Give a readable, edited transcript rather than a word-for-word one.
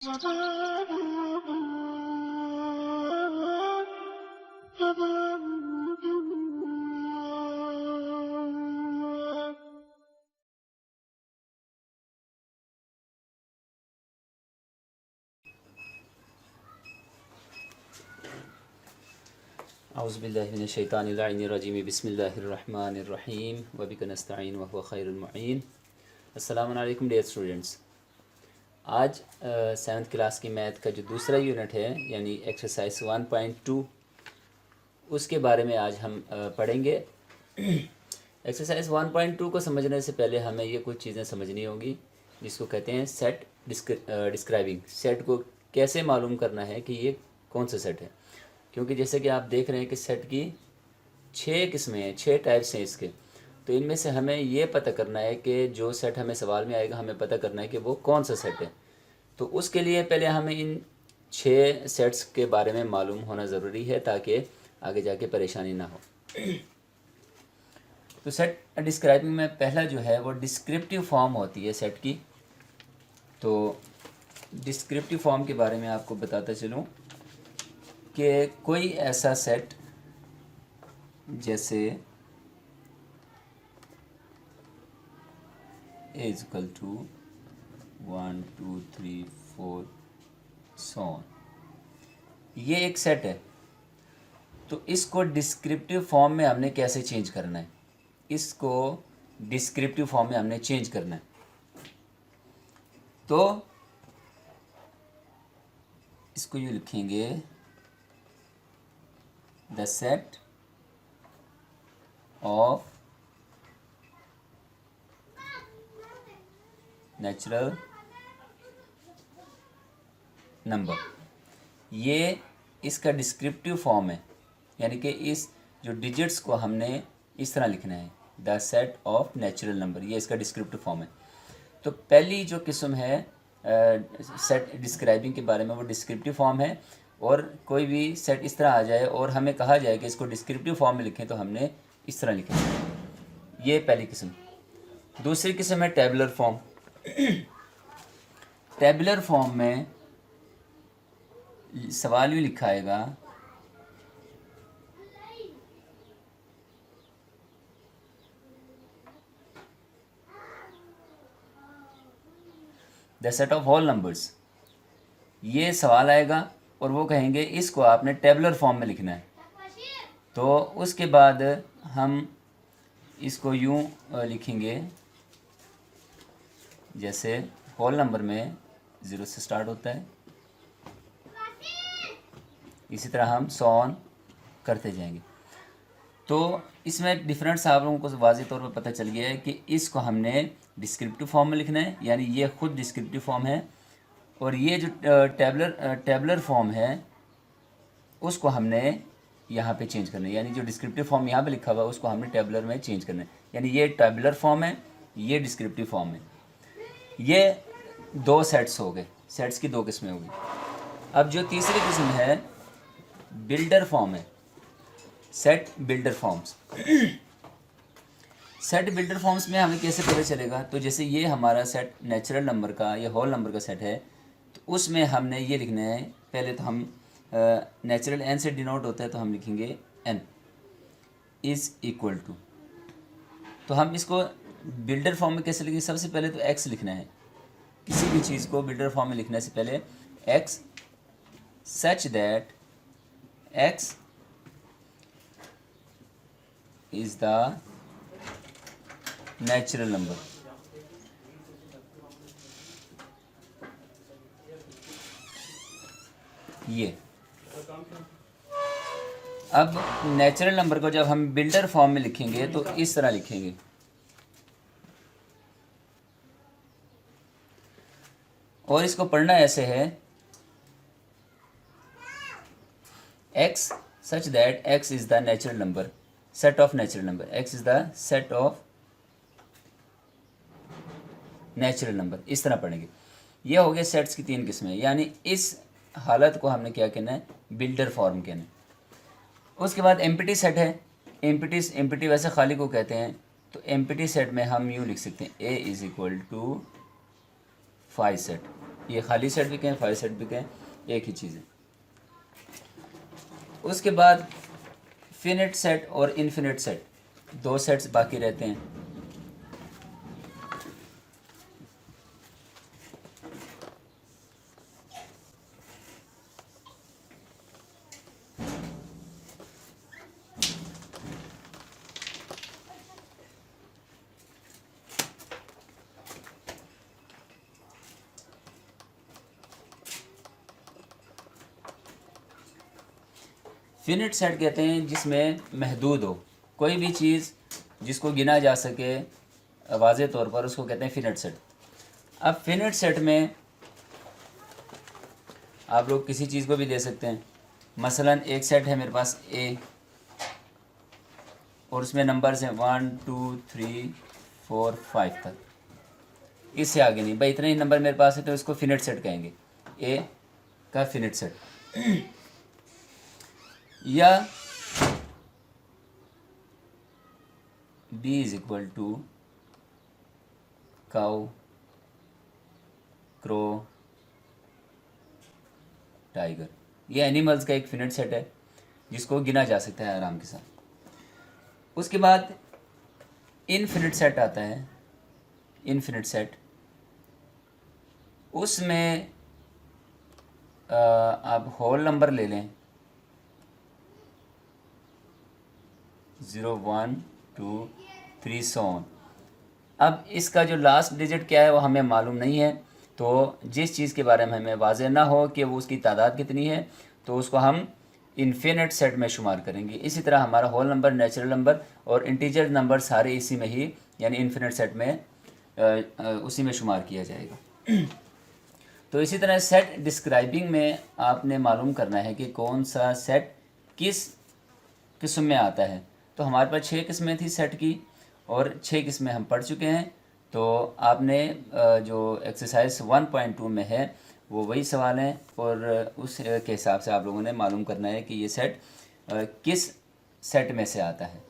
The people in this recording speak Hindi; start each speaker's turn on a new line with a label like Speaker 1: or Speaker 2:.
Speaker 1: औज़ुबिल्लाहिमिनश्शैतानिर्रजीम बिस्मिल्लाहिर्रहमानिर्रहीम व बिका नस्तईन व हुवा खैरुल मुईन। अस्सलामु अलैकुम डियर स्टूडेंट्स। आज 7th क्लास की मैथ का जो दूसरा यूनिट है यानी एक्सरसाइज 1.2 उसके बारे में आज हम पढ़ेंगे। एक्सरसाइज 1.2 को समझने से पहले हमें ये कुछ चीज़ें समझनी होंगी जिसको कहते हैं सेट डिस्क्राइबिंग। सेट को कैसे मालूम करना है कि ये कौन सा सेट है, क्योंकि जैसे कि आप देख रहे हैं कि सेट की 6 किस्में हैं, 6 टाइप्स हैं इसके। तो इनमें से हमें ये पता करना है कि जो सेट हमें सवाल में आएगा हमें पता करना है कि वो कौन सा सेट है। तो उसके लिए पहले हमें इन 6 सेट्स के बारे में मालूम होना ज़रूरी है ताकि आगे जाके परेशानी ना हो। तो सेट डिस्क्राइबिंग में पहला जो है वो डिस्क्रिप्टिव फॉर्म होती है सेट की। तो डिस्क्रिप्टिव फॉर्म के बारे में आपको बताता चलूँ कि कोई ऐसा सेट जैसे A equal to 1 2 3 4 so on, ये एक सेट है। तो इसको डिस्क्रिप्टिव फॉर्म में हमने कैसे चेंज करना है, इसको डिस्क्रिप्टिव फॉर्म में हमने चेंज करना है। तो इसको ये लिखेंगे the set of natural number. ये इसका डिस्क्रिप्टिव फॉर्म है, यानी कि इस जो डिजिट्स को हमने इस तरह लिखना है, the set of natural number, ये इसका डिस्क्रिप्टिव फॉर्म है। तो पहली जो किस्म है सेट डिस्क्राइबिंग के बारे में वो डिस्क्रिप्टिव फॉर्म है। और कोई भी सेट इस तरह आ जाए और हमें कहा जाए कि इसको डिस्क्रिप्टिव फॉर्म में लिखें तो हमने इस तरह लिखा है। ये पहली किस्म। दूसरी किस्म है टेबुलर फॉर्म। टेबुलर फॉर्म में सवाल भी लिखा आएगा the set of whole numbers. ये सवाल आएगा और वो कहेंगे इसको आपने टेबुलर फॉर्म में लिखना है। तो उसके बाद हम इसको यूँ लिखेंगे, जैसे होल नंबर में 0 से स्टार्ट होता है, इसी तरह हम सो ऑन करते जाएंगे। तो इसमें डिफरेंस आप लोगों को वाज़ेह तौर पर पता चल गया है कि इसको हमने डिस्क्रिप्टिव फॉर्म में लिखना है, यानी ये खुद डिस्क्रिप्टिव फॉर्म है। और ये जो टेबुलर फॉर्म है उसको हमने यहाँ पे चेंज करना है, यानी जो डिस्क्रिप्टिव फॉर्म यहाँ पे लिखा हुआ है उसको हमने टेबुलर में चेंज करना है। यानी ये टेबुलर फॉर्म है, ये डिस्क्रिप्टिव फॉर्म है। ये 2 सेट्स हो गए, सेट्स की 2 किस्में होगी। अब जो तीसरी किस्म है बिल्डर फॉर्म है, set builder forms. Set builder forms में हमें कैसे पता चलेगा, तो जैसे ये हमारा सेट नेचुरल नंबर का, ये होल नंबर का सेट है, तो उसमें हमने ये लिखना है। पहले तो हम नेचुरल एन से डिनोट होता है तो हम लिखेंगे एन इज़ इक्वल टू। तो हम इसको बिल्डर फॉर्म में कैसे लिखेंगे, सबसे पहले तो एक्स लिखना है। किसी भी चीज़ को बिल्डर फॉर्म में लिखने से पहले x such that x is the natural number. ये अब नेचुरल नंबर को जब हम बिल्डर फॉर्म में लिखेंगे तो इस तरह लिखेंगे, और इसको पढ़ना ऐसे है x such that x is the natural number, set of natural number. X is the set of natural number, इस तरह पढ़ेंगे। ये हो गए सेट्स की 3 किस्में, यानी इस हालत को हमने क्या कहना है, बिल्डर फॉर्म कहना है। उसके बाद एम्प्टी सेट है। एम्प्टी वैसे खाली को कहते हैं। तो एम्प्टी सेट में हम यूँ लिख सकते हैं A is equal to 5 set, ये खाली सेट भी कहें, फाइव सेट भी कहें, एक ही चीज़ है। उसके बाद फिनिट सेट और इनफिनिट सेट, दो सेट्स बाकी रहते हैं। फिनिट सेट कहते हैं जिसमें महदूद हो, कोई भी चीज़ जिसको गिना जा सके वाज़े तौर पर, उसको कहते हैं फिनिट सेट। अब फिनिट सेट में आप लोग किसी चीज़ को भी दे सकते हैं। मसलन एक सेट है मेरे पास ए, और उसमें नंबर्स हैं 1 2 3 4 5 तक, इससे आगे नहीं भाई, इतने ही नंबर मेरे पास है तो इसको फिनिट सेट कहेंगे, ए का फिनिट सेट। या b is equal to cow, crow, tiger, ये एनिमल्स का एक फिनिट सेट है जिसको गिना जा सकता है आराम के साथ। उसके बाद इनफिनिट सेट आता है। इनफिनिट सेट, उसमें आप होल नंबर ले लें, 0 1 2 3 सो ऑन। अब इसका जो लास्ट डिजिट क्या है वो हमें मालूम नहीं है, तो जिस चीज़ के बारे में हमें वाज़े ना हो कि वो उसकी तादाद कितनी है, तो उसको हम इनफिनिट सेट में शुमार करेंगे। इसी तरह हमारा होल नंबर, नेचुरल नंबर और इंटीजर नंबर सारे इसी में ही, यानी इनफिनिट सेट में उसी में शुमार किया जाएगा। तो इसी तरह सेट डिस्क्राइबिंग में आपने मालूम करना है कि कौन सा सेट किस किस्म में आता है। तो हमारे पास 6 किस्में थी सेट की, और 6 किस्में हम पढ़ चुके हैं। तो आपने जो एक्सरसाइज 1.2 में है वो वही सवाल हैं, और उस के हिसाब से आप लोगों ने मालूम करना है कि ये सेट किस सेट में से आता है।